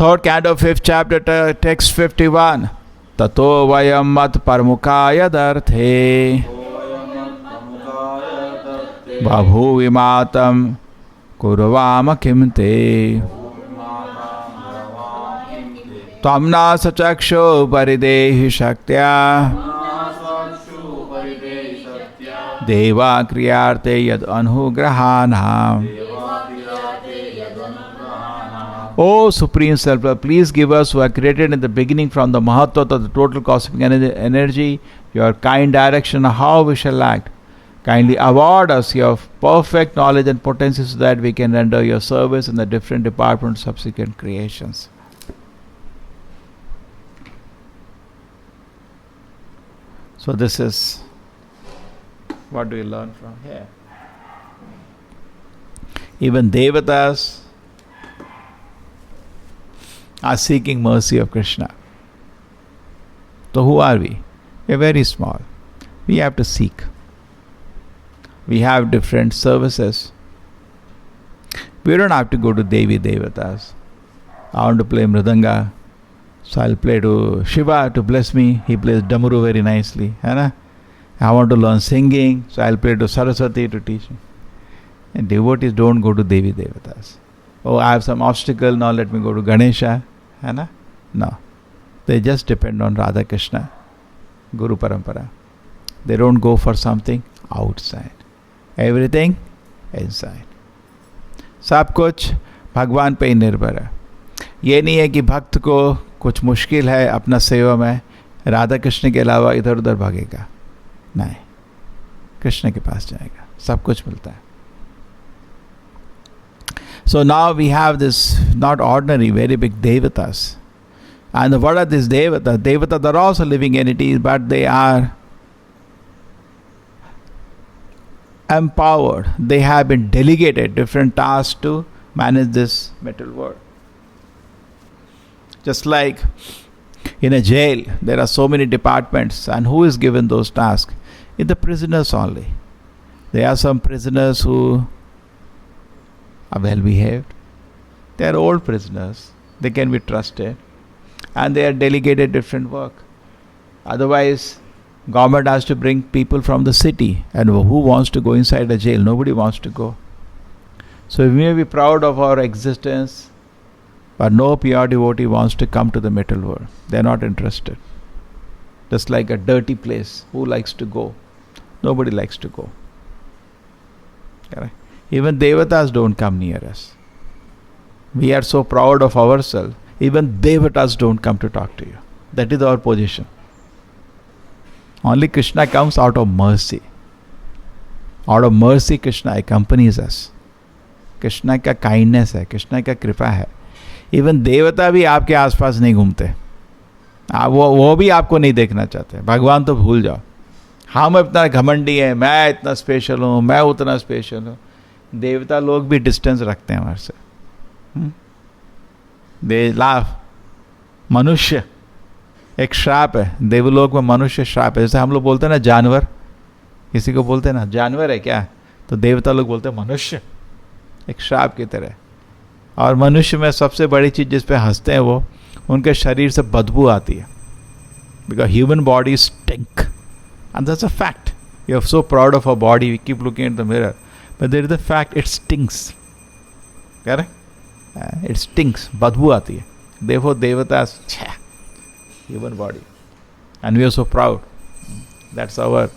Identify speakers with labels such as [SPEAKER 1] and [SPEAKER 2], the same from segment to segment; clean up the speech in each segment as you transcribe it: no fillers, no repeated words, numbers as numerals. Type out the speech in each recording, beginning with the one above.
[SPEAKER 1] Third canto, 5th chapter, text 51. Tato vayam mat parmukaya darthe babhu vimatam kurvama kimte tamna sachaksho paridehi shaktya deva kriyarte yad anugrahana. O Supreme Self, please give us who are created in the beginning from the Mahatma of the total cosmic energy, your kind direction on how we shall act. Kindly award us your perfect knowledge and potency so that we can render your service in the different departments of subsequent creations. So this is what do we learn from here? Even Devatas are seeking mercy of Krishna. So who are we? We are very small. We have to seek. We have different services. We don't have to go to Devi Devatas. I want to play Mridanga, so I'll play to Shiva to bless me. He plays Damuru very nicely. I want to learn singing, so I'll play to Saraswati to teach me. And devotees don't go to Devi Devatas. Oh, I have some obstacle, now let me go to Ganesha. No. They just depend on Radha Krishna, Guru Parampara. They don't go for something outside. Everything inside. सब कुछ भगवान पे ही निर्भर है. ये नहीं है कि भक्त को कुछ मुश्किल है अपना सेवा में, राधा कृष्ण के अलावा इधर उधर भागेगा. नहीं, कृष्ण के पास जाएगा, सब कुछ मिलता है. So now we have this not ordinary, very big Devatas. And what are these Devatas? Devatas are also living entities, but they are empowered. They have been delegated different tasks to manage this material world. Just like in a jail, there are so many departments, and who is given those tasks? In the prisoners only. There are some prisoners who are well behaved. They are old prisoners. They can be trusted. And they are delegated different work. Otherwise, government has to bring people from the city. And who wants to go inside a jail? Nobody wants to go. So we may be proud of our existence, but no pure devotee wants to come to the material world. They are not interested. Just like a dirty place. Who likes to go? Nobody likes to go. Correct? Even Devatas don't come near us. We are so proud of ourselves. Even Devatas don't come to talk to you. That is our position. Only Krishna comes out of mercy. Out of mercy, Krishna accompanies us. Krishna का kindness है, Krishna का कृपा है. Even देवता भी आपके आसपास नहीं घूमते. वो भी आपको नहीं देखना चाहते. भगवान तो भूल जाओ. हम इतना घमंडी है, मैं इतना स्पेशल हूँ, मैं उतना स्पेशल हूँ. देवता लोग भी डिस्टेंस रखते हैं हमारे से. They laugh. मनुष्य एक श्राप है. देवलोक में मनुष्य श्राप है. जैसे हम लोग बोलते हैं ना जानवर, किसी को बोलते हैं ना जानवर है क्या, तो देवता लोग बोलते हैं मनुष्य. एक श्राप की तरह. और मनुष्य में सबसे बड़ी चीज़ जिस पे हंसते हैं वो उनके शरीर से बदबू आती है. Because human body stink and that's a fact. You are so proud of a body, we keep looking at the mirror, but there is the fact it stinks. Correct? It stinks. बदबू आती है. देखो देवता human body, and we are so proud. That's our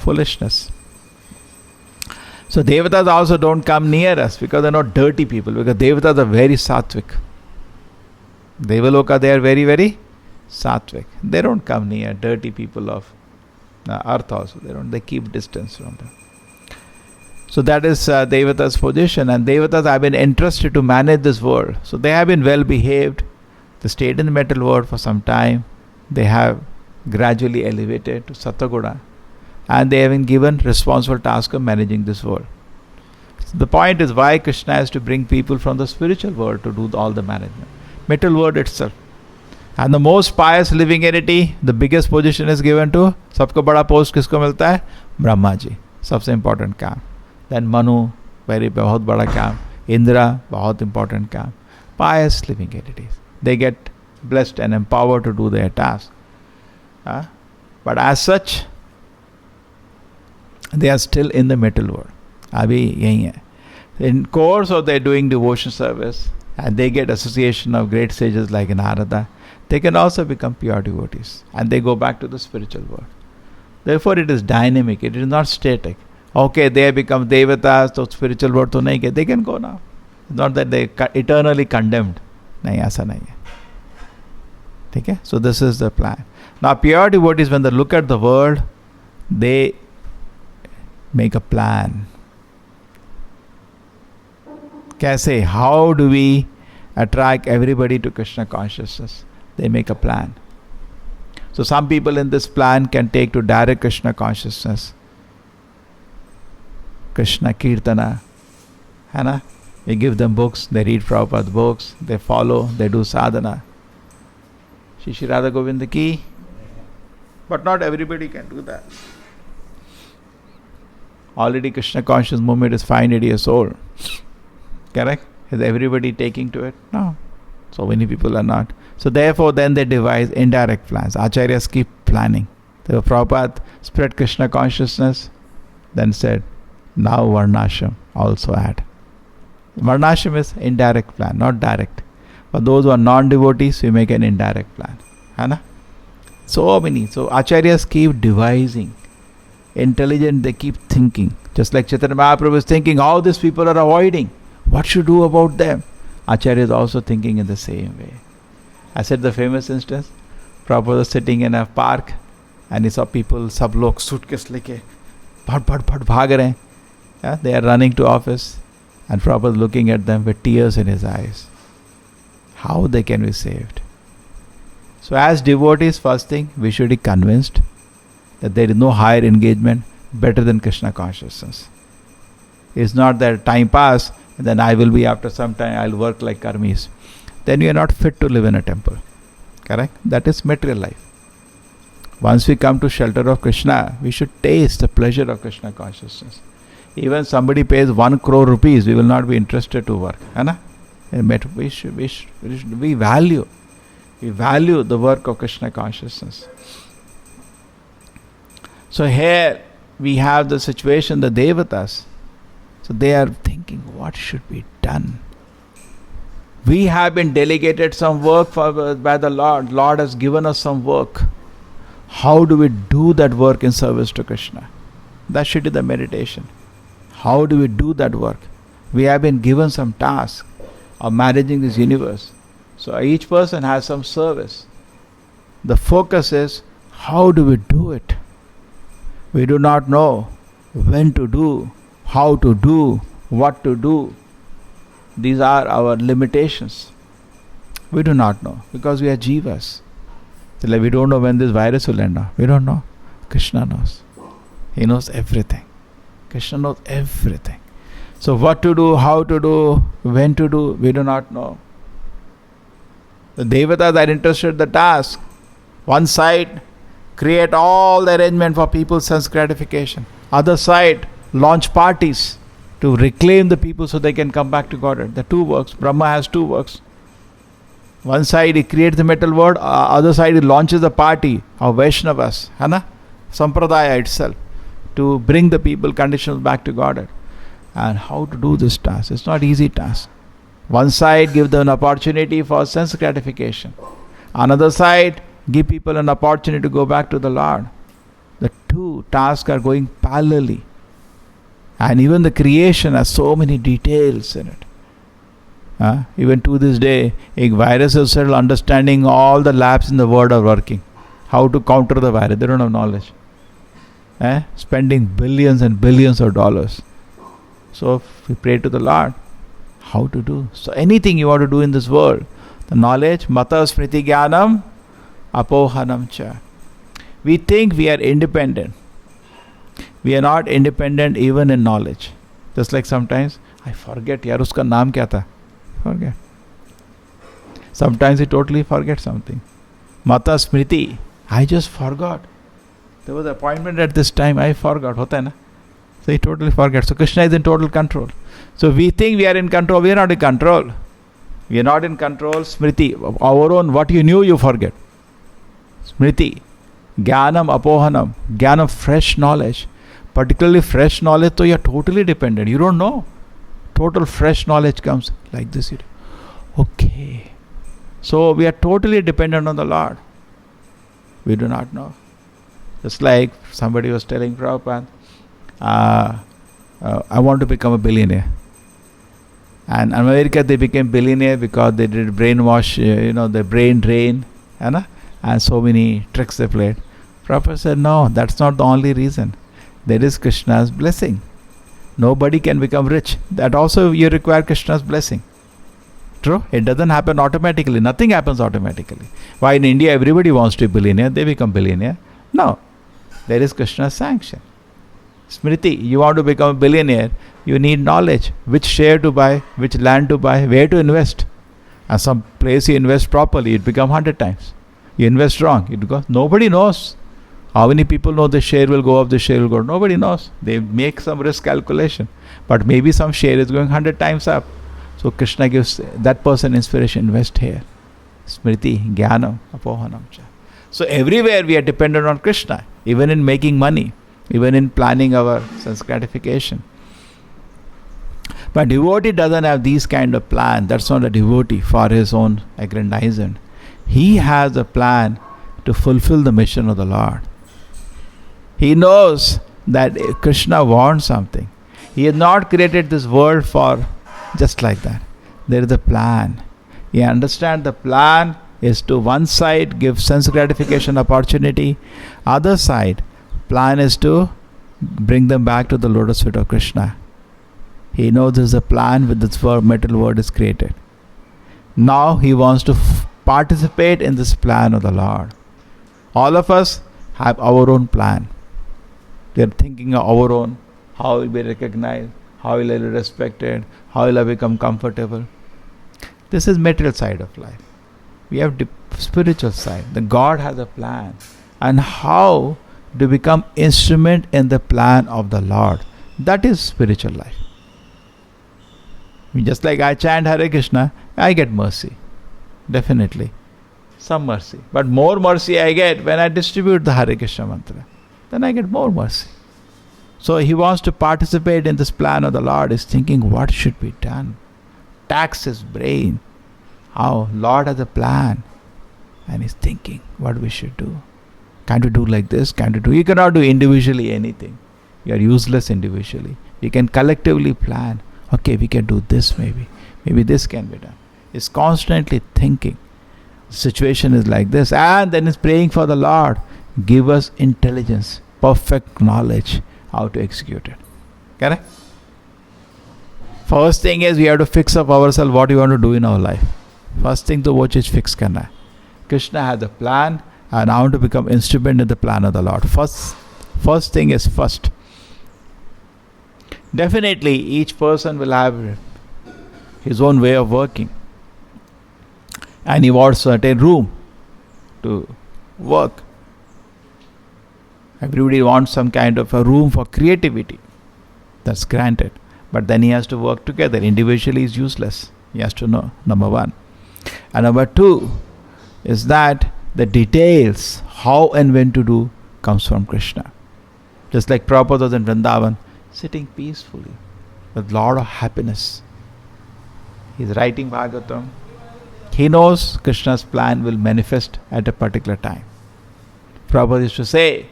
[SPEAKER 1] foolishness. So devatas also don't come near us because they're not dirty people, because devatas are very sattvic. Devaloka, they are very, very sattvic. They don't come near dirty people of earth also. They keep distance from them. So that is Devata's position, and Devatas have been entrusted to manage this world. So they have been well behaved. They stayed in the material world for some time. They have gradually elevated to Sattva-guna, and they have been given responsible task of managing this world. So the point is why Krishna has to bring people from the spiritual world to do all the management. Material world itself. And the most pious living entity, the biggest position is given to, सबको बड़ा post किसको मिलता है? ब्रह्मा जी. सबसे important काम. Then Manu, बहुत बड़ा काम. Indra, बहुत important काम. Pious living entities. they get blessed and empowered to do their task. But as such, they are still in the material world. Abhi yahi hai. In course of their doing devotion service, and they get association of great sages like Narada, they can also become pure devotees, and they go back to the spiritual world. Therefore, it is dynamic. It is not static. Okay, they have become devatas, so spiritual world to nahi gaya. They can go now. It's not that they eternally condemned. Nahi, aisa nahi hai. Okay? So this is the plan. Now, pure devotees, when they look at the world, they make a plan. Kaise? How do we attract everybody to Krishna consciousness? They make a plan. So some people in this plan can take to direct Krishna consciousness. Krishna Kirtana. है ना? We give them books, they read Prabhupada's books, they follow, they do sadhana. Shri Radha Govinda ki. But not everybody can do that. Already Krishna conscious movement is 580 years old. Correct? Is everybody taking to it? No. So many people are not. So therefore then they devise indirect plans. Acharyas keep planning. The Prabhupada spread Krishna consciousness, then said, now Varnashram also add. Varnashram is indirect plan, not direct. For those who are non-devotees, we make an indirect plan. Hai? So many. So Acharyas keep devising. Intelligent, they keep thinking. Just like Chaitanya Mahaprabhu is thinking, how these people are avoiding. What should do about them? Acharya is also thinking in the same way. I said the famous instance. Prabhupada was sitting in a park and he saw people, sab log suitcase leke, bhat bhag rahe. Yeah, they are running to office and Prabhupada looking at them with tears in his eyes. How they can be saved? So as devotees, first thing, we should be convinced that there is no higher engagement better than Krishna consciousness. It's not that time pass and then I will be after some time, I'll work like karmis. Then you are not fit to live in a temple. Correct? That is material life. Once we come to shelter of Krishna, we should taste the pleasure of Krishna consciousness. Even somebody pays 1 crore rupees, we will not be interested to work. We value the work of Krishna consciousness. So here we have the situation, the devatas. So they are thinking, what should be done? We have been delegated some work by the Lord. Lord has given us some work. How do we do that work in service to Krishna? That should be the meditation. How do we do that work? We have been given some task of managing this universe. So each person has some service. The focus is, how do we do it? We do not know when to do, how to do, what to do. These are our limitations. We do not know because we are jivas. So like we don't know when this virus will end up. We don't know. Krishna knows. He knows everything. Krishna knows everything. So what to do, how to do, when to do, we do not know. The devatas are interested in the task. One side, create all the arrangement for people's sense gratification. Other side, launch parties to reclaim the people so they can come back to Godhead. The two works. Brahma has two works. One side he creates the metal world, other side he launches the party of Vaishnavas, Sampradaya itself, to bring the people conditions back to Godhead. And how to do this task? It's not easy task. One side give them an opportunity for sense gratification. Another side give people an opportunity to go back to the Lord. The two tasks are going parallelly. And even the creation has so many details in it. Even to this day, a virus is still understanding all the labs in the world are working. How to counter the virus. They don't have knowledge. Spending billions and billions of dollars. So if we pray to the Lord, how to do? So anything you want to do in this world, the knowledge, mata smriti jnanam, apohanam cha. We think we are independent. We are not independent even in knowledge. Just like sometimes, I forget, yaar, uska naam kya tha? Forget. Sometimes we totally forget something. Mata smriti, I just forgot. There was an appointment at this time, I forgot. Hota hai na? So he totally forgets. So Krishna is in total control. So we think we are in control, we are not in control. We are not in control. Smriti, our own, what you knew, you forget. Smriti, Jnanam Apohanam, Jnanam, fresh knowledge. Particularly fresh knowledge, so you are totally dependent. You don't know. Total fresh knowledge comes like this. Okay. So we are totally dependent on the Lord. We do not know. Just like somebody was telling Prabhupada, I want to become a billionaire. And in America they became billionaire because they did brainwash, the brain drain, and so many tricks they played. Prabhupada said, no, that's not the only reason. There is Krishna's blessing. Nobody can become rich. That also you require Krishna's blessing. True? It doesn't happen automatically. Nothing happens automatically. Why in India everybody wants to be billionaire, they become billionaire? No. There is Krishna's sanction. Smriti, you want to become a billionaire, you need knowledge. Which share to buy, which land to buy, where to invest. And some place you invest properly, it become 100 times. You invest wrong, it goes. Nobody knows. How many people know the share will go up, the share will go? Nobody knows. They make some risk calculation. But maybe some share is going 100 times up. So Krishna gives that person inspiration, invest here. Smriti, Jnanam, Apohanam cha. So everywhere we are dependent on Krishna, even in making money, even in planning our sense gratification. But devotee doesn't have these kind of plan. That's not a devotee for his own aggrandizement. He has a plan to fulfill the mission of the Lord. He knows that Krishna wants something. He has not created this world for just like that. There is a plan. You understand the plan is to one side give sense gratification opportunity, other side plan is to bring them back to the lotus feet of Krishna. He knows there is a plan with this metal world is created. Now he wants to participate in this plan of the Lord. All of us have our own plan. We are thinking of our own, how will be recognized, how will I be respected, how will I become comfortable. This is material side of life. We have the spiritual side. The God has a plan. And how to become instrument in the plan of the Lord. That is spiritual life. Just like I chant Hare Krishna, I get mercy. Definitely. Some mercy. But more mercy I get when I distribute the Hare Krishna mantra. Then I get more mercy. So he wants to participate in this plan of the Lord. He's thinking what should be done. Tax his brain. How Lord has a plan. And he's thinking what we should do. Can't we do like this? Can't we do? You cannot do individually anything. You are useless individually. You can collectively plan. Okay, we can do this maybe. Maybe this can be done. He's constantly thinking. The situation is like this. And then he's praying for the Lord. Give us intelligence, perfect knowledge, how to execute it. Correct? First thing is we have to fix up ourselves what we want to do in our life. First thing to watch is fix karna. Krishna has a plan and I want to become instrument in the plan of the Lord. First thing is first. Definitely each person will have his own way of working. And he wants certain room to work. Everybody wants some kind of a room for creativity. That's granted. But then he has to work together. Individually is useless. He has to know, number one. And number two is that the details, how and when to do, comes from Krishna. Just like Prabhupada was in Vrindavan, sitting peacefully with lot of happiness. He's writing Bhagavatam. He knows Krishna's plan will manifest at a particular time. Prabhupada used to say,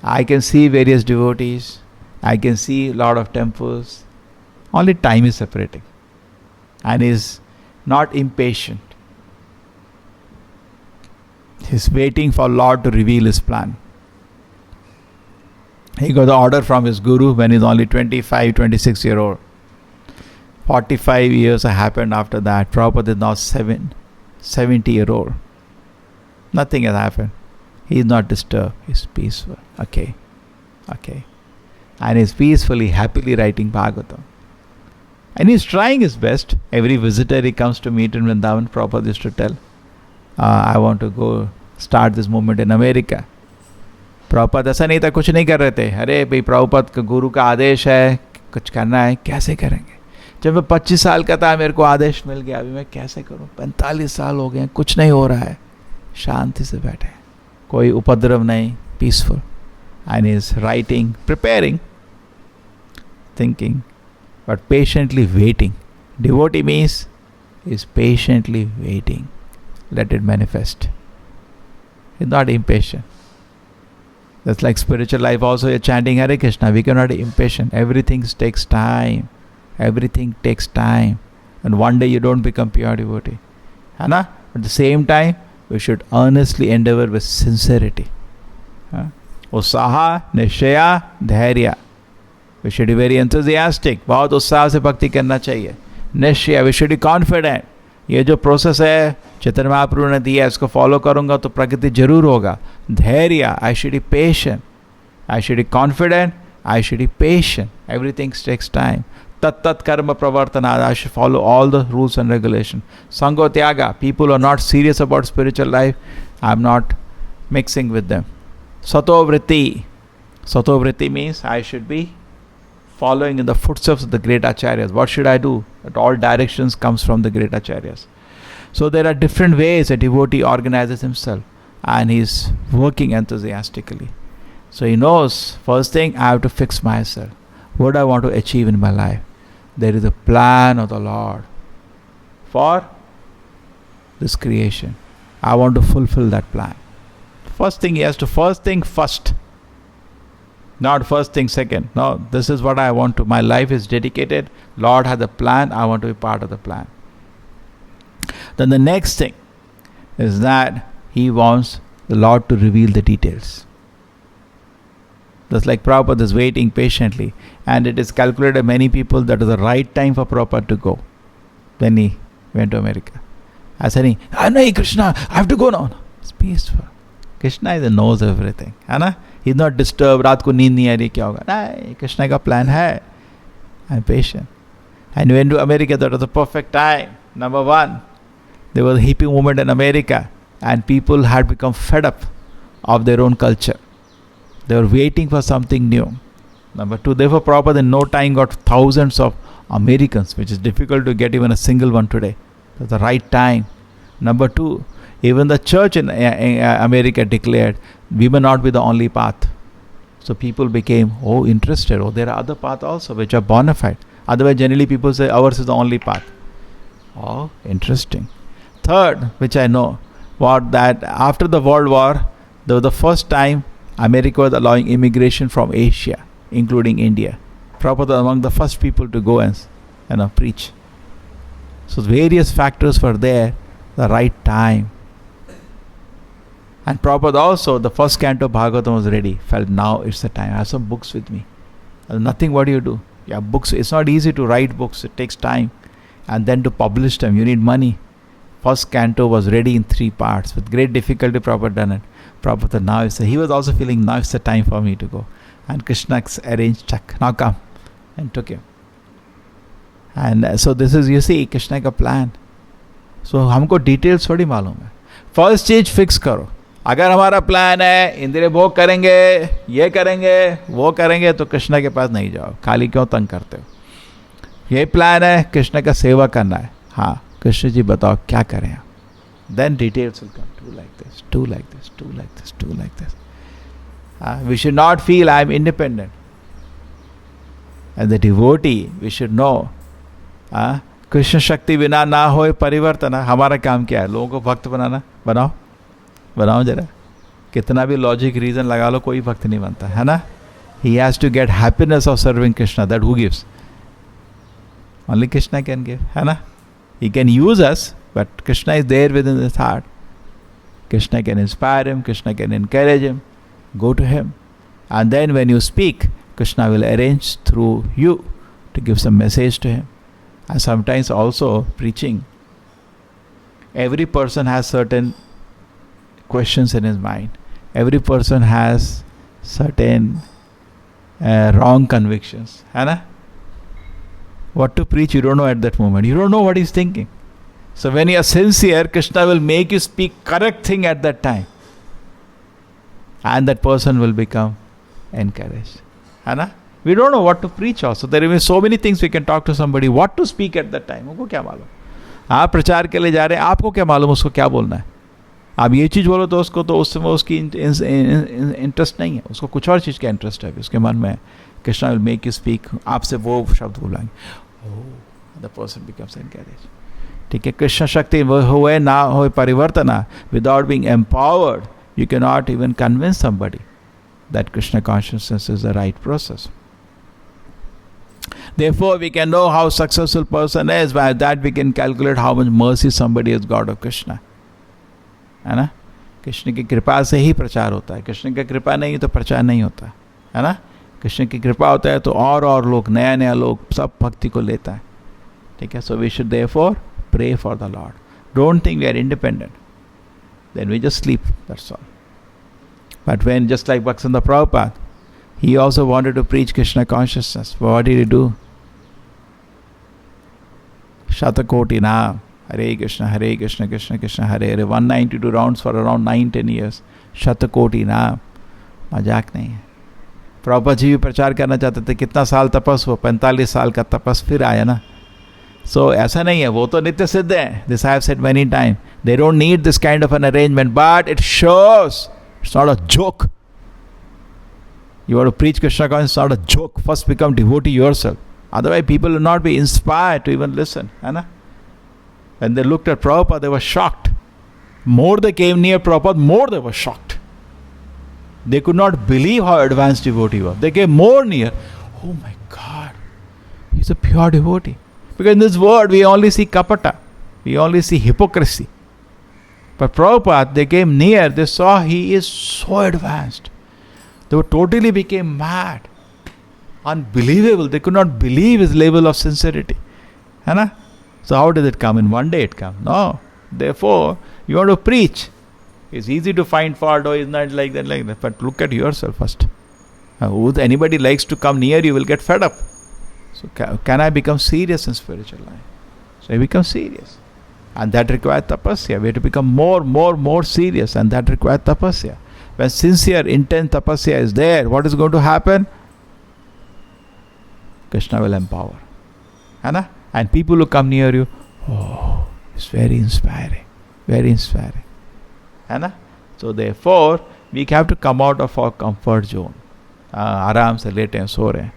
[SPEAKER 1] I can see various devotees, I can see a lot of temples, only time is separating. And he is not impatient. He is waiting for Lord to reveal his plan. He got the order from his guru when he is only 25, 26 years old. 45 years happened after that. Prabhupada is now 70 years old. Nothing has happened. He is not disturbed. He is peaceful. Okay. And he is peacefully, happily writing Bhagavatam. And he is trying his best. Every visitor he comes to meet in Vrindavan, Prabhupada used to tell, I want to go start this movement in America. Prabhupada ऐसा नहीं था, कुछ नहीं कर रहे थे. अरे भाई प्रभुपाद का गुरु का आदेश है, कुछ करना है, कैसे करेंगे? जब मैं 25 साल का था मेरे को आदेश मिल गया, अभी मैं कैसे करूं? 45 साल हो गए, कुछ नहीं हो रहा है, शांति से बैठे, कोई उपद्रव नहीं, peaceful, and is writing, preparing, thinking, but patiently waiting. Devotee means is patiently waiting. Let it manifest. He's not impatient. That's like spiritual life also. You're chanting Hare Krishna. We cannot be impatient. Everything takes time. Everything takes time. And one day you don't become pure devotee. At the same time, we should earnestly endeavor with sincerity. Usaha, Nishaya, Dhairya. We should be very enthusiastic. बहुत उत्साह से भक्ति करना चाहिए. निश्चय, we should be confident. ये जो process है चैतन्य महाप्रभु ने दिया है, इसको फॉलो करूंगा तो प्रगति जरूर होगा. धैर्य, I should be patient. I should be confident. I should be patient. Everything takes time. Tat karma pravartana. I should follow all the rules and regulations. Sango tyaga. People who are not serious about spiritual life, I'm not mixing with them. Sato vritti. Sato vritti means I should be following in the footsteps of the great acharyas. What should I do? That all directions comes from the great acharyas. So there are different ways a devotee organizes himself, and he's working enthusiastically. So he knows, first thing, I have to fix myself. What do I want to achieve in my life? There is a plan of the Lord for this creation. I want to fulfill that plan. First thing, he has to first thing first. Not first thing second. No, this is what I want to. My life is dedicated. Lord has a plan. I want to be part of the plan. Then the next thing is that he wants the Lord to reveal the details. Just like Prabhupada is waiting patiently, and it is calculated many people that is the right time for Prabhupada to go. Then he went to America. I said, no, Krishna, I have to go now. It's peaceful. Krishna knows everything. He's not disturbed. रात को नींद नहीं आ रही, क्या होगा? नहीं, कृष्ण का plan है. I'm patient. And went to America. That was the perfect time. Number one, there was a hippie movement in America, and people had become fed up of their own culture. They were waiting for something new. Number two, therefore Prabhupada in no time got thousands of Americans, which is difficult to get even a single one today. That's the right time. Number two, even the church in America declared we may not be the only path. So people became interested. There are other paths also which are bona fide. Otherwise, generally people say ours is the only path. Interesting. Third, which I know, that after the World War, there was the first time America was allowing immigration from Asia, including India. Prabhupada was among the first people to go and preach. So various factors were there, the right time. And Prabhupada also, the first canto of Bhagavatam was ready. Felt now it's the time. I have some books with me. Nothing, what do you do? Yeah, books. It's not easy to write books. It takes time. And then to publish them, you need money. First canto was ready in 3 parts. With great difficulty, Prabhupada done it. Prabhupada now he was also feeling now it's the time for me to go. And Krishna arranged, now come. And took him. And so this is, you see, Krishna का plan. So हमको details थोड़ी मालूम है. First चीज fix करो. अगर हमारा plan है इंद्रिय भोग करेंगे, ये करेंगे, वो करेंगे, तो कृष्ण के पास नहीं जाओ. खाली क्यों तंग करते हो? ये प्लान है कृष्ण का सेवा करना है. हाँ, कृष्ण जी बताओ क्या करें. Then details will come. Do like this, do like this, do like this, do like this. We should not feel I am independent. As the devotee, we should know. Krishna शक्ति बिना ना होए परिवर्तन. हमारा काम क्या है? लोगों को भक्त बनाना. बनाओ जरा. कितना भी लॉजिक रीजन लगा लो, कोई भक्त नहीं बनता है ना. He has to get happiness of serving Krishna. That who gives? Only Krishna can give, है ना. He can use us, but Krishna is there within his heart. Krishna can inspire him, Krishna can encourage him. Go to him. And then when you speak, Krishna will arrange through you to give some message to him. And sometimes also preaching. Every person has certain questions in his mind. Every person has certain wrong convictions. है ना? What to preach, you don't know at that moment. You don't know what he's thinking. So when you are sincere, Krishna will make you speak correct thing at that time. And that person will become encouraged. है ना? We don't know what to preach also. There are so many things we can talk to somebody. What to speak at that time? उनको क्या मालूम? आप प्रचार के लिए जा रहे हैं, आपको क्या मालूम उसको क्या बोलना है? आप ये चीज़ बोलो तो उसको, तो उस समय उसकी इंटरेस्ट नहीं है, उसको कुछ और चीज़ का इंटरेस्ट है उसके मन में. Krishna will make you speak, आपसे वो शब्द बुलाएंगे. ओह, द पर्सन बिकम्स एनकरेज. ठीक है, कृष्ण शक्ति हुए ना हो परिवर्तन, without being empowered you can not even convince somebody that Krishna consciousness is the right process. Therefore, we can know how successful person is. By that we can calculate how much mercy somebody has got of Krishna. है ना? कृष्ण की कृपा से ही प्रचार होता है. कृष्ण की कृपा नहीं तो प्रचार नहीं होता है ना. कृष्ण की कृपा होता है तो और लोग, नया लोग सब भक्ति को लेता है. ठीक है. So we should therefore pray for the Lord. Don't think we are independent. Then we just sleep. That's all. But when, just like Bhaktivinoda Prabhupada, he also wanted to preach Krishna consciousness. But what did he do? Shatakoti Naam. Hare Krishna, Krishna Krishna, Hare Hare. 192 rounds for around 9-10 years. Shatakoti Naam. मजाक नहीं है. प्रभुपाद जी भी प्रचार करना चाहते थे. कितना साल तपस हुआ? 45 साल का तपस फिर आया ना. So ऐसा नहीं है, वो तो नित्य सिद्ध है. This I have said many times. They don't need this kind of an arrangement, but it shows. It's not a joke. You want to preach Krishna consciousness, it's not a joke. First become devotee yourself. Otherwise people will not be inspired to even listen. है ना? When they looked at Prabhupada, they were shocked. More they came near Prabhupada, more they were shocked. They could not believe how advanced devotee was. They came more near. Oh my God, he's a pure devotee. Because in this world we only see kapata, we only see hypocrisy. But Prabhupada, they came near, they saw he is so advanced. They totally became mad. Unbelievable. They could not believe his level of sincerity. है ना? So how did it come? In one day it comes? No. Therefore, you want to preach. It's easy to find fault. Oh, it's not like that. But look at yourself first. Anybody likes to come near you will get fed up. So can I become serious in spiritual life? So I become serious. And that requires tapasya. We have to become more serious. And that requires tapasya. When sincere, intense tapasya is there, what is going to happen? Krishna will empower. है ना? And people who come near you, oh, it's very inspiring. Very inspiring. है ना? So therefore, we have to come out of our comfort zone. आराम से लेटे हैं, सो रहे हैं.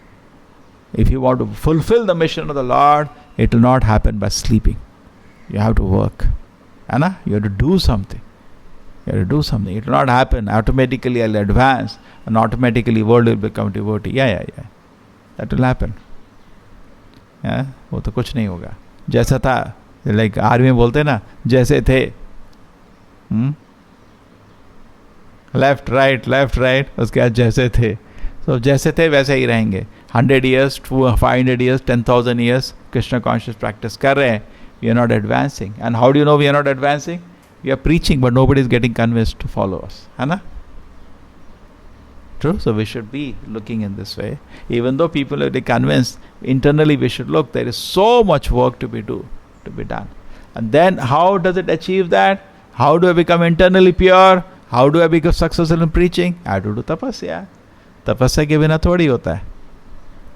[SPEAKER 1] If you want to fulfill the mission of the Lord, it will not happen by sleeping. You have to work. है ना? You have to do something. You have to do something. It will not happen automatically. I'll advance and automatically world will become devotee. Yeah. That will happen. Yeah? वो तो कुछ नहीं होगा. जैसा था, like army में बोलते ना, जैसे थे, लेफ्ट राइट, उसके बाद जैसे थे. So जैसे थे वैसे ही रहेंगे. 100 years, 500 years, 10,000 years, Krishna conscious practice कर रहे हैं. We are not advancing. And how do you know we are not advancing? We are preaching, but nobody is getting convinced to follow us. है ना? True? So we should be looking in this way. Even though people are convinced, internally we should look. There is so much work to be done. And then how does it achieve that? How do I become internally pure? How do I become successful in preaching? I have to do tapasya. तपस्या के बिना थोड़ी होता है.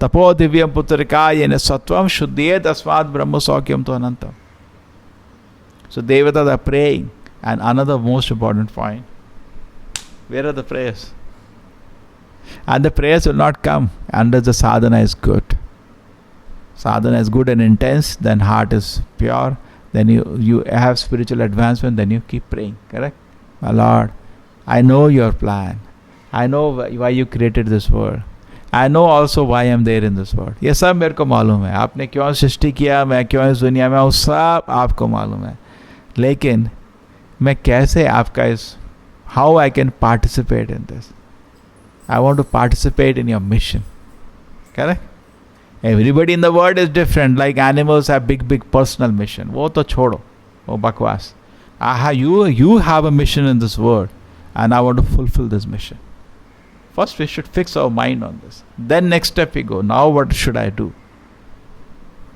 [SPEAKER 1] तपो दिव्यम पुत्रिका येन सत्वम शुद्धियेत अस्मात् ब्रह्म सौख्यम तो अनंतम. So Devatas are praying. And another most important point, where are the prayers? And the prayers will not come unless the sadhana is good. Sadhana is good and intense, then heart is pure, then you have spiritual advancement, then you keep praying. Correct? My Lord, I know your plan. I know why you created this world. I know also why I am there in this world. ये सब मेरे को मालूम है. आपने क्यों सृष्टि किया, मैं क्यों इस दुनिया में हूँ, सब आपको मालूम है. लेकिन मैं कैसे आपका how I can participate in this? I want to participate in your mission. Correct? Everybody in the world is different. Like animals have big personal mission. वो तो छोड़ो, वो बकवास. You have a mission in this world, and I want to fulfill this mission. First, we should fix our mind on this. Then next step we go. Now what should I do?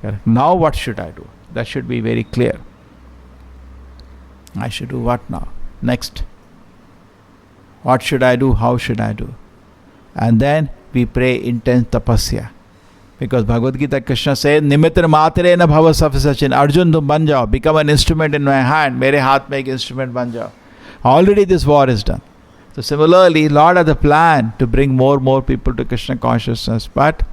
[SPEAKER 1] Correct? Now what should I do? That should be very clear. I should do what now? Next. What should I do? How should I do? And then we pray intense tapasya. Because Bhagavad Gita, Krishna says, Nimitra matre na bhava safisachin. Arjun, tum ban jao. Become an instrument in my hand. Mere haath mein ek instrument ban jao. Already this war is done. So similarly, Lord has a plan to bring more people to Krishna consciousness. But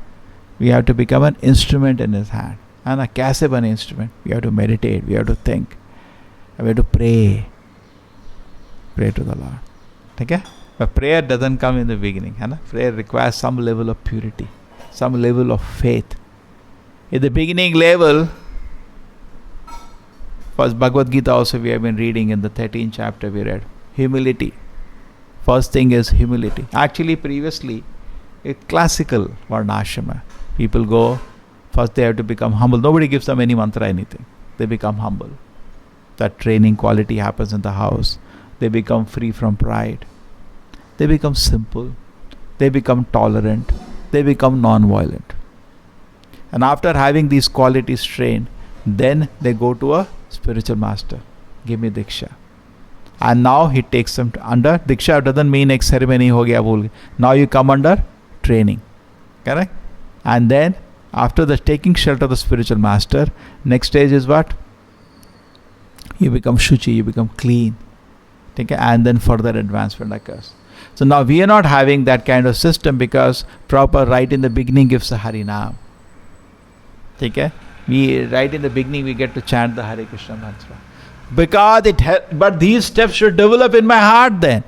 [SPEAKER 1] we have to become an instrument in His hand. And a kaise bane instrument? We have to meditate. We have to think. We have to pray. Pray to the Lord. Okay? But prayer doesn't come in the beginning. Prayer requires some level of purity, some level of faith. In the beginning level, first Bhagavad Gita also we have been reading in the 13th chapter we read. Humility. First thing is humility. Actually previously, a classical varnashrama. People go, first they have to become humble. Nobody gives them any mantra, anything. They become humble. That training quality happens in the house. They become free from pride. They become simple. They become tolerant. They become non-violent. And after having these qualities trained, then they go to a spiritual master. Give me Diksha. And now he takes them under Diksha. Doesn't mean ek ceremony ho gaya bol. Now you come under training. Correct? And then after the taking shelter of the spiritual master, next stage is what? You become Shuchi, you become clean. Okay? And then further advancement occurs. So now we are not having that kind of system because proper right in the beginning gives the Harinam. Okay? We right in the beginning we get to chant the Hare Krishna mantra. Because but these steps should develop in my heart then.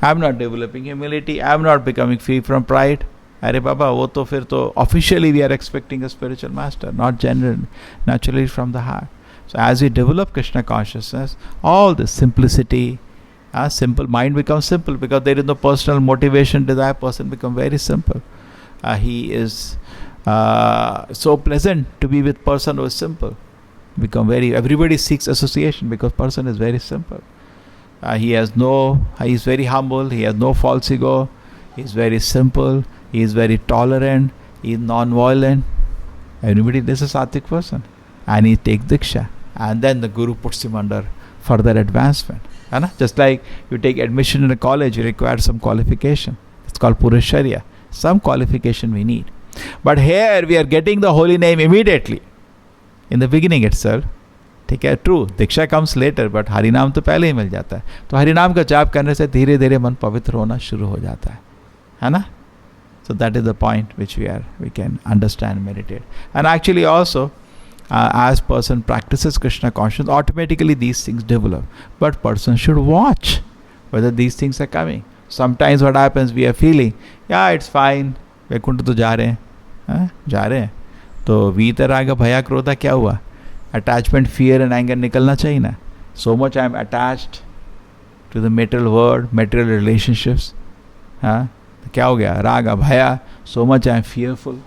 [SPEAKER 1] I am not developing humility. I am not becoming free from pride. Arey Baba, wo to fir to officially we are expecting a spiritual master, not generally, naturally from the heart. So as we develop Krishna consciousness, all the simplicity, simple mind becomes simple because there is no personal motivation, desire. Person become very simple. He is so pleasant to be with person who is simple. Everybody seeks association because person is very simple. He is very humble. He has no false ego. He is very simple. He is very tolerant. He is non-violent. Everybody is a sattvic person, and he takes diksha, and then the guru puts him under further advancement. Just like you take admission in a college, you require some qualification. It's called Purusharya. Some qualification we need. But here we are getting the holy name immediately. In the beginning itself. ठीक है, true, Diksha comes later, but हरिनाम तो पहले ही मिल जाता है. तो हरिनाम का जाप करने से धीरे धीरे मन पवित्र होना शुरू हो जाता है ना. So that is the point which we can understand, meditate. And actually also, as person practices Krishna consciousness, automatically these things develop. But person should watch whether these things are coming. Sometimes what happens, we are feeling, yeah, it's fine, Vaikuntha तो जा रहे हैं, तो वीतराग भया क्रोधा क्या हुआ? Attachment, fear and anger निकलना चाहिए ना. So much I am attached to the material world, material relationships. क्या हो गया? राग भया. So much I am fearful.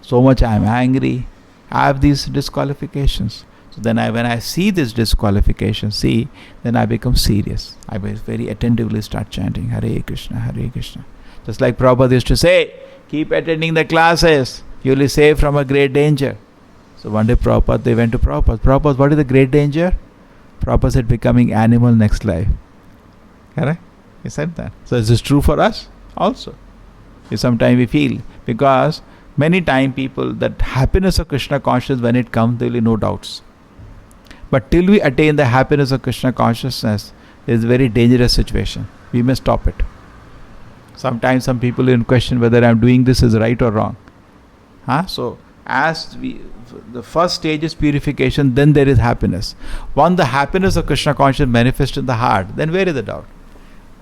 [SPEAKER 1] So much I am angry. I have these disqualifications. So then when I see this disqualification, then I become serious. I will very attentively start chanting Hare Krishna, Hare Krishna. Just like Prabhupada used to say, keep attending the classes. You will be saved from a great danger. So one day they went to Prabhupada. Prabhupada, what is the great danger? Prabhupada said, becoming animal next life. Correct? He said that. So is this true for us also? Sometimes we feel, because many times people, that happiness of Krishna consciousness, when it comes, there will be no doubts. But till we attain the happiness of Krishna consciousness, it is a very dangerous situation. We may stop it. Sometimes some people even question whether I am doing this is right or wrong. So the first stage is purification, then there is happiness. Once the happiness of Krishna consciousness manifests in the heart, then where is the doubt?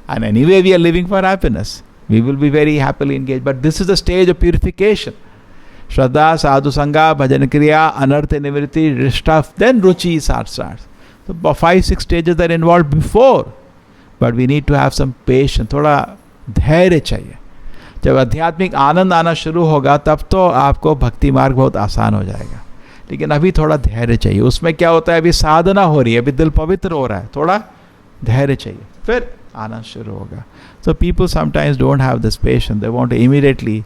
[SPEAKER 1] And anyway we are living for happiness. We will be very happily engaged. But this is the stage of purification. Shraddha, Sadhu Sangha, Bhajan Kriya, Anartha Nivritti, Rishta, then Ruchi starts. So 5-6 stages are involved before. But we need to have some patience. थोड़ा धैर्य चाहिए. जब आध्यात्मिक आनंद आना शुरू होगा तब तो आपको भक्ति मार्ग बहुत आसान हो जाएगा. लेकिन अभी थोड़ा धैर्य चाहिए. उसमें क्या होता है, अभी साधना हो रही है, अभी दिल पवित्र हो रहा है, थोड़ा धैर्य चाहिए, फिर आना शुरू होगा. So people sometimes don't have this patience. They want to immediately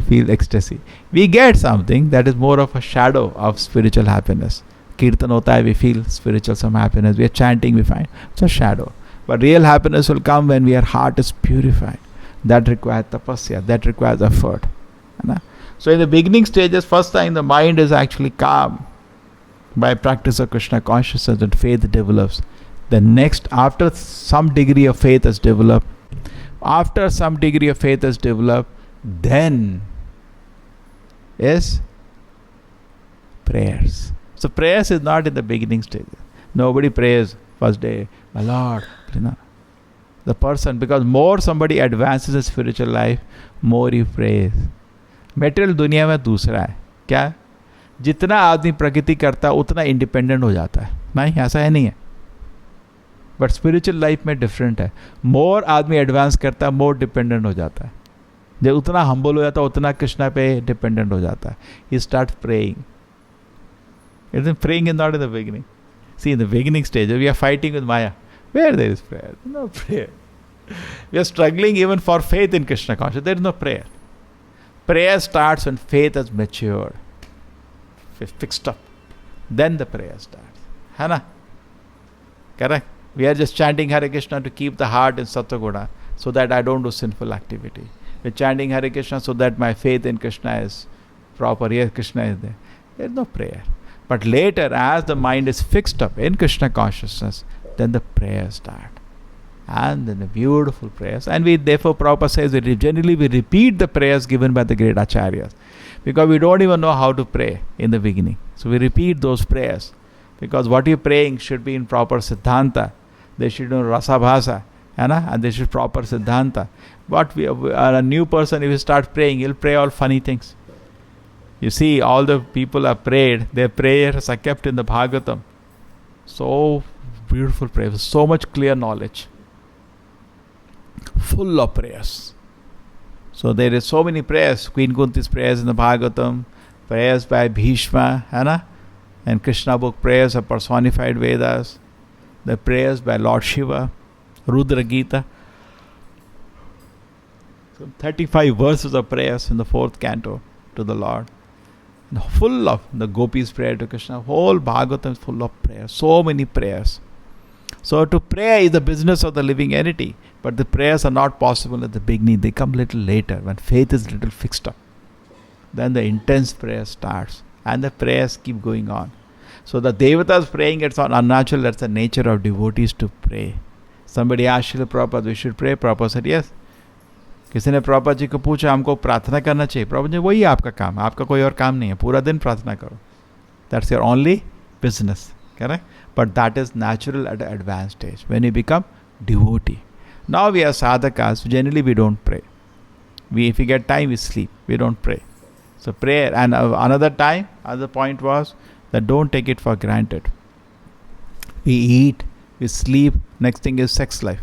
[SPEAKER 1] feel ecstasy. We get something that is more of a shadow of spiritual happiness. Kirtan hota hai, we feel spiritual some happiness. We are chanting, we find it's a shadow. But real happiness will come when our heart is purified. That requires tapasya, that requires effort. So in the beginning stages, first time the mind is actually calm. By practice of Krishna consciousness, and faith develops. The next, after some degree of faith has developed, then is prayers. So prayers is not in the beginning stage. Nobody prays first day, my Lord. The person, because more somebody advances in spiritual life, more he prays. Material दुनिया में दूसरा है क्या, जितना आदमी प्रगति करता है उतना इंडिपेंडेंट हो जाता है, नहीं ऐसा है नहीं है. बट स्पिरिचुअल लाइफ में डिफरेंट है. मोर आदमी एडवांस करता है, मोर डिपेंडेंट हो जाता है. जब उतना हम्बल हो जाता है उतना कृष्णा पे डिपेंडेंट हो जाता है. He start praying. Praying is not in the beginning. See, in the beginning stage, we are fighting with Maya. Where there is prayer? No prayer. We are struggling even for faith in Krishna consciousness. There is no prayer. Prayer starts when faith has matured, fixed up. Then the prayer starts. है ना? Correct? We are just chanting Hare Krishna to keep the heart in Sattva-guna, so that I don't do sinful activity. We are chanting Hare Krishna so that my faith in Krishna is proper. Yes, Krishna is there. There is no prayer. But later, as the mind is fixed up in Krishna consciousness, then the prayers start. And then the beautiful prayers. And we, therefore, Prabhupada says that generally we repeat the prayers given by the great acharyas. Because we don't even know how to pray in the beginning. So we repeat those prayers. Because what you're praying should be in proper siddhanta. They should know rasabhasa. And they should proper siddhanta. But a new person, if you start praying, he'll pray all funny things. You see, all the people have prayed, their prayers are kept in the Bhagavatam. So beautiful prayers, so much clear knowledge. Full of prayers. So there is so many prayers. Queen Kunti's prayers in the Bhagavatam, prayers by Bhishma, and Krishna book prayers of personified Vedas, the prayers by Lord Shiva, Rudra Gita. So 35 verses of prayers in the 4th canto to the Lord. Full of the gopis' prayer to Krishna. Whole Bhagavatam is full of prayers. So many prayers. So to pray is the business of the living entity. But the prayers are not possible at the beginning. They come little later when faith is little fixed up. Then the intense prayer starts. And the prayers keep going on. So the devatas praying, it's not unnatural. That's the nature of devotees to pray. Somebody asked Srila Prabhupada, we should pray. Prabhupada said, yes. किसी ने प्रभुपाद जी को पूछा हमको प्रार्थना करना चाहिए. प्रभुपाद जी, वही आपका काम, आपका कोई और काम नहीं है, पूरा दिन प्रार्थना करो. That's your only business. Correct? But that is natural at an advanced stage. When you become devotee. Now we are sadhakas. Generally we don't pray. If we get time, we sleep. We don't pray. So prayer. And another point was that don't take it for granted. We eat, we sleep. Next thing is sex life.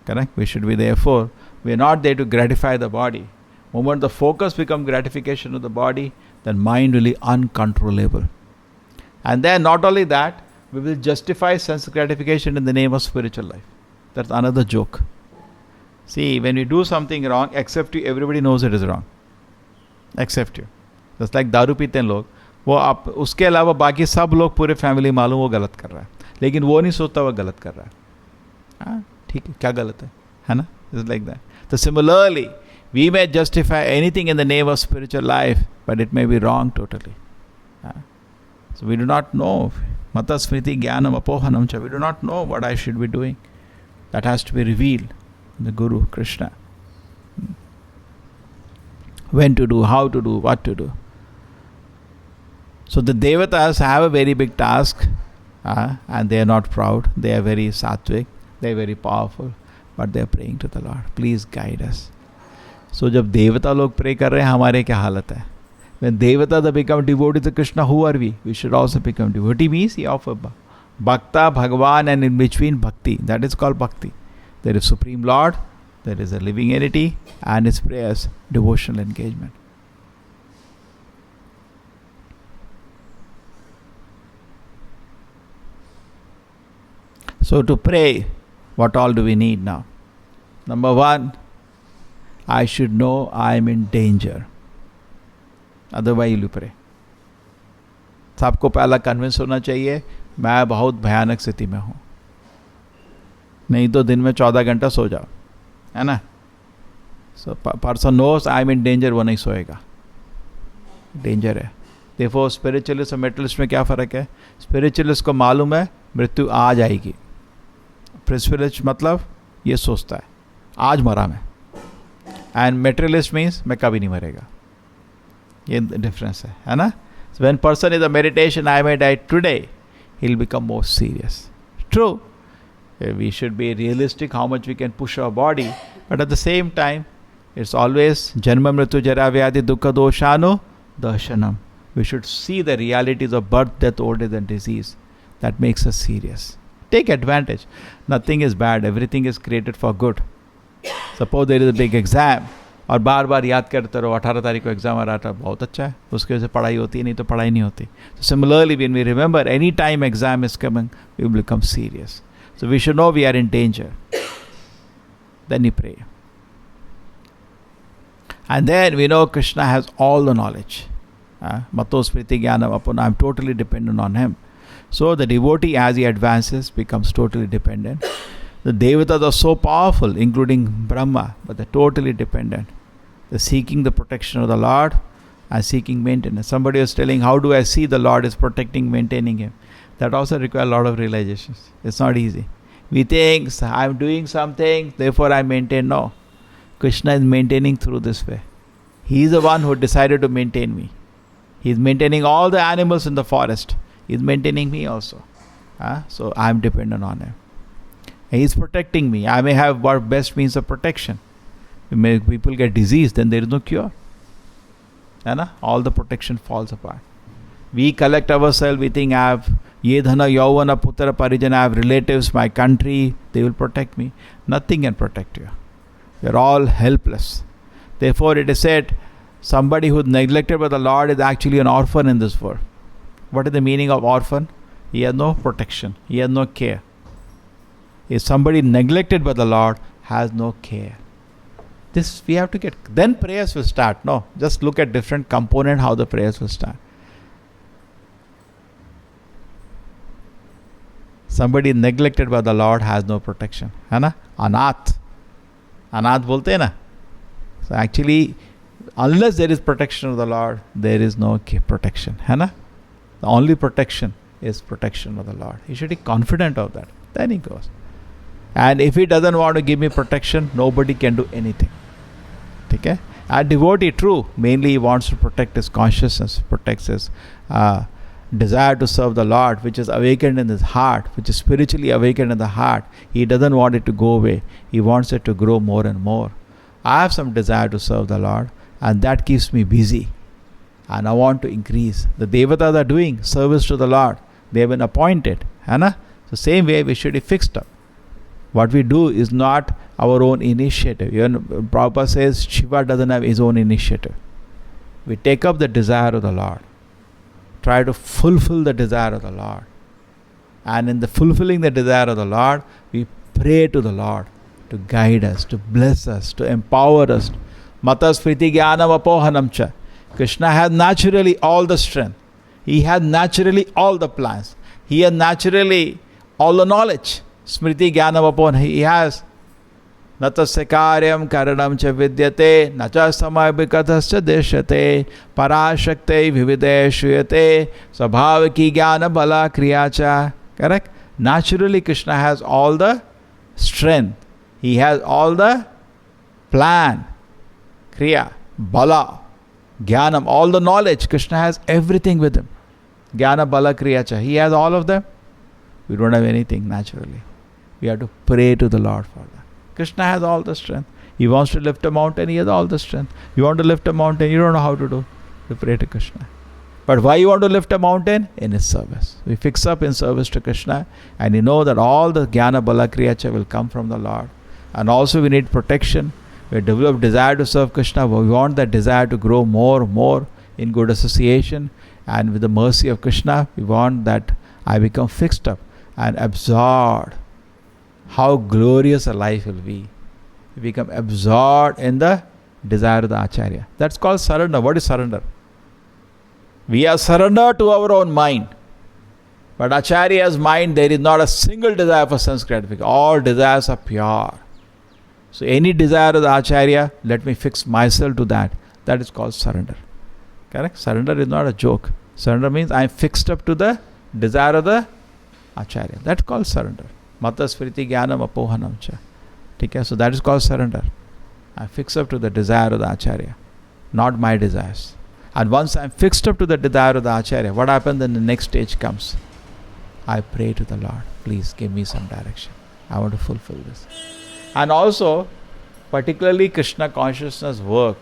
[SPEAKER 1] Correct? We should be therefore. We are not there to gratify the body. Moment the focus becomes gratification of the body, then mind will be uncontrollable. And then not only that, we will justify sense gratification in the name of spiritual life. That's another joke. See, when you do something wrong, except you, everybody knows it is wrong. Except you. Just like दारू पीते हैं लोग, वो आप उसके अलावा बाकी सब लोग पूरे फैमिली मालूम वो गलत कर रहा है, लेकिन वो नहीं सोचता वो गलत कर रहा है. हाँ ठीक है, क्या गलत है ना? It's like that. So similarly, we may justify anything in the name of spiritual life, but it may be wrong totally. So we do not know. Mata smriti jnanam apohanam cha. We do not know what I should be doing. That has to be revealed. The Guru, Krishna. When to do, how to do, what to do. So the devatas have a very big task, and they are not proud. They are very sattvic. They are very powerful. But they are praying to the Lord. Please guide us. So जब देवता लोग pray कर रहे हैं, हमारे क्या हालत है? When devatas become devotees to Krishna, who are we? We should also become devotee. Means he offer bhakta, bhagavan, and in between bhakti. That is called bhakti. There is Supreme Lord, there is a living entity, and his prayers, devotional engagement. So to pray, what all do we need now? Number one, I should know I am in danger. Otherwise you pray. सबको पहला convince होना चाहिए मैं बहुत भयानक स्थिति में हूँ. नहीं तो दिन में 14 घंटा सो जाओ, है ना? So person knows I am in danger, वो नहीं सोएगा, डेंजर है. देखो स्पिरिचुअलिस्ट और मेटलिस्ट में क्या फ़र्क है? स्पिरिचुअलिस्ट को मालूम है मृत्यु आ जाएगी. स्पिरिचुअलिस्ट मतलब ये सोचता है आज मरा मैं, एंड मेटेरियलिस्ट मीन्स मैं कभी नहीं मरेगा. ये डिफरेंस है ना? So when person is a meditation, I may die today, he'll become more serious. True, we should be realistic how much we can push our body, but at the same time, it's always janma mrityu jara vyadi dukkha doshano darshanam. We should see the realities of birth, death, old age and disease. That makes us serious. Take advantage. Nothing is bad. Everything is created for good. Suppose there is a big exam और बार बार याद करते रहो 18 तारीख को exam आ रहा था, बहुत अच्छा है, उसकी वजह से पढ़ाई होती है, नहीं तो पढ़ाई नहीं होती. So similarly, when we remember any time exam is coming, we will become serious. So we should know we are in danger. Then we pray. And then we know Krishna has all the knowledge. Mato Smriti Jnanam Apana, I'm totally dependent on him. So the devotee, as he advances, becomes totally dependent. The Devatas are so powerful, including Brahma, but they're totally dependent. They're seeking the protection of the Lord and seeking maintenance. Somebody was telling, how do I see the Lord is protecting, maintaining him? That also requires a lot of realizations. It's not easy. We think, I'm doing something, therefore I maintain. No. Krishna is maintaining through this way. He is the one who decided to maintain me. He is maintaining all the animals in the forest. He is maintaining me also. So I am dependent on him. He is protecting me. I may have what best means of protection. People get disease, then there is no cure. All the protection falls apart. We collect ourselves, we think I have Yedhana, Yauvana, Putra, Parijana, I have relatives, my country, they will protect me. Nothing can protect you. You are all helpless. Therefore it is said, somebody who is neglected by the Lord is actually an orphan in this world. What is the meaning of orphan? He has no protection. He has no care. If somebody neglected by the Lord has no care. This we have to get. Then prayers will start. No, just look at different component how the prayers will start. Somebody neglected by the Lord has no protection. है ना? Anath. Anath बोलते हैं ना? So actually, unless there is protection of the Lord, there is no protection. है ना? The only protection is protection of the Lord. He should be confident of that. Then he goes. And if he doesn't want to give me protection, nobody can do anything. Okay? A devotee, true, mainly he wants to protect his consciousness, protects his desire to serve the Lord, which is awakened in his heart, which is spiritually awakened in the heart. He doesn't want it to go away. He wants it to grow more and more. I have some desire to serve the Lord, and that keeps me busy. And I want to increase. The Devatas are doing service to the Lord. They have been appointed. So same way we should be fixed up. What we do is not our own initiative. Prabhupada says Shiva doesn't have his own initiative. We take up the desire of the Lord. Try to fulfill the desire of the Lord. And in the fulfilling the desire of the Lord, we pray to the Lord to guide us, to bless us, to empower us. Mata Smriti Jnanam Apohanam cha. Krishna has naturally all the strength. He has naturally all the plans. He has naturally all the knowledge. Smriti Jnanam Apohan. He has. Natasya karyam karanam cha vidyate nacha samayabhikatascha deshyate parashakte vivide shuyate sabhavaki jnana bala kriyacha. Correct? Naturally Krishna has all the strength. He has all the plan, kriya, bala, jnanam, all the knowledge. Krishna has everything with him. Jnana bala kriyacha. He has all of them. We don't have anything naturally. We have to pray to the Lord for that. Krishna has all the strength. He wants to lift a mountain, he has all the strength. You want to lift a mountain, you don't know how to do. You pray to Krishna. But why you want to lift a mountain? In his service. We fix up in service to Krishna, and you know that all the Jnana Bala Kriyacha will come from the Lord. And also we need protection. We develop desire to serve Krishna. We want that desire to grow more in good association. And with the mercy of Krishna, we want that I become fixed up and absorbed. How glorious a life will be. We become absorbed in the desire of the Acharya. That's called surrender. What is surrender? We are surrendered to our own mind. But Acharya's mind, there is not a single desire for sense gratification. All desires are pure. So any desire of the Acharya, let me fix myself to that. That is called surrender. Correct? Surrender is not a joke. Surrender means I am fixed up to the desire of the Acharya. That's called surrender. Mata Smriti Jnanam Apohanam Cha. Okay? So that is called surrender. I fix up to the desire of the Acharya, not my desires. And once I am fixed up to the desire of the Acharya, what happens then the next stage comes? I pray to the Lord, please give me some direction. I want to fulfill this. And also, particularly Krishna consciousness work,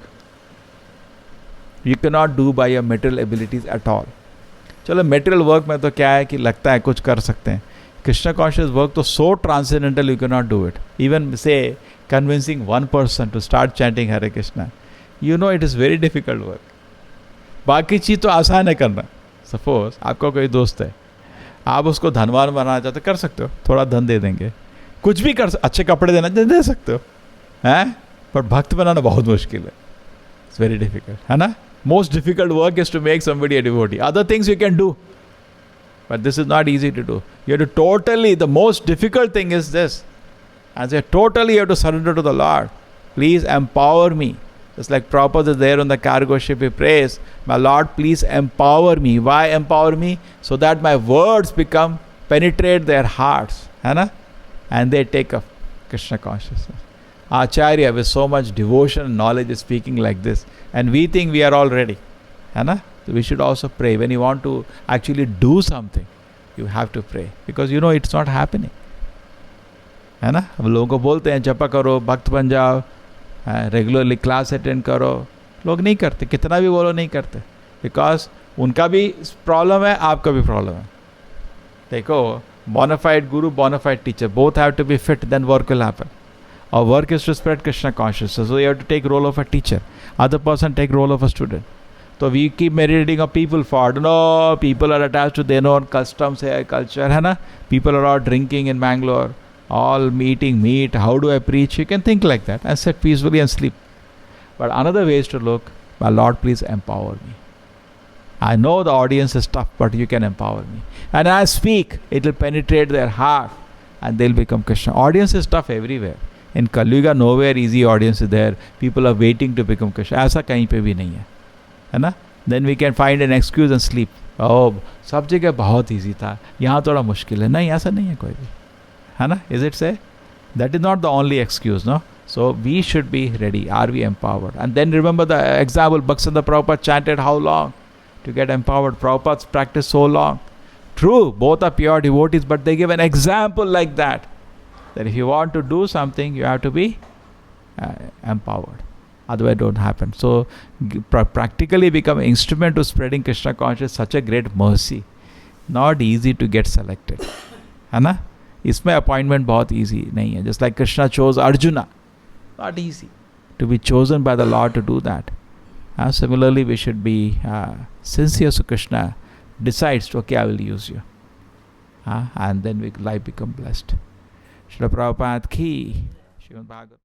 [SPEAKER 1] you cannot do by your material abilities at all. चलो material work में तो क्या है कि लगता है कुछ कर सकते हैं. Krishna conscious work तो so transcendental you cannot do it. Even say convincing one person to start chanting Hare Krishna, you know it is very difficult work. बाकी चीज़ तो आसान है करना. Suppose आपका कोई दोस्त है, आप उसको धनवान बनाना चाहते कर सकते हो, थोड़ा धन दे देंगे, कुछ भी कर, अच्छे कपड़े देना दे सकते हो, हैं? पर भक्त बनाना बहुत मुश्किल है. It's very difficult, है ना? Most difficult work is to make somebody a devotee. Other things you can do, but this is not easy to do. You have to totally, the most difficult thing is this. And say totally you have to surrender to the Lord. Please empower me. Just like Prabhupada is there on the cargo ship, he prays, my Lord, please empower me. Why empower me? So that my words penetrate their hearts. है ना? And they take up Krishna consciousness. Acharya with so much devotion and knowledge is speaking like this. And we think we are all ready. है ना? So we should also pray. When you want to actually do something, you have to pray. Because you know it's not happening. है ना? अब लोगों को बोलते हैं जपा करो, भक्त बन जाओ, रेगुलरली क्लास अटेंड करो. लोग नहीं करते, कितना भी बोलो नहीं करते. बिकॉज उनका भी प्रॉब्लम है, आपका भी प्रॉब्लम है. देखो, bonafide guru, bonafide teacher, both have to be fit, then work will happen. Our work is to spread Krishna consciousness. So you have to take role of a teacher. Other person take role of a student. So we keep meditating on people for, no, people are attached to their own customs, culture, है ना? People are all drinking in Bangalore, all eating meat. How do I preach? You can think like that and sit peacefully and sleep. But another way is to look, my Lord, please empower me. I know the audience is tough, but you can empower me. And I speak, it will penetrate their heart and they'll become Krishna. Audience is tough everywhere. In Kali Yuga, nowhere easy audience is there. People are waiting to become Krishna. ऐसा कहीं पे भी नहीं है ना? Then we can find an excuse and sleep. Oh, सब जगह बहुत easy था, यहाँ थोड़ा मुश्किल है. नहीं, ऐसा नहीं है कोई भी, है ना? Is it say? That is not the only excuse, no? So we should be ready. Are we empowered? And then remember the example, Bhaktisiddhanta Prabhupada chanted how long to get empowered? Prabhupada's practiced so long. True, both are pure devotees, but they give an example like that. That if you want to do something, you have to be empowered. Otherwise, it don't happen. So, practically become an instrument to spreading Krishna consciousness. Such a great mercy. Not easy to get selected. है ना? इसमें appointment बहुत easy नहीं है. Just like Krishna chose Arjuna. Not easy to be chosen by the Lord to do that. Similarly, we should be sincere so Krishna decides, okay, I will use you. And then life become blessed. Srila Prabhupada ki, Srimad Bhagavatam.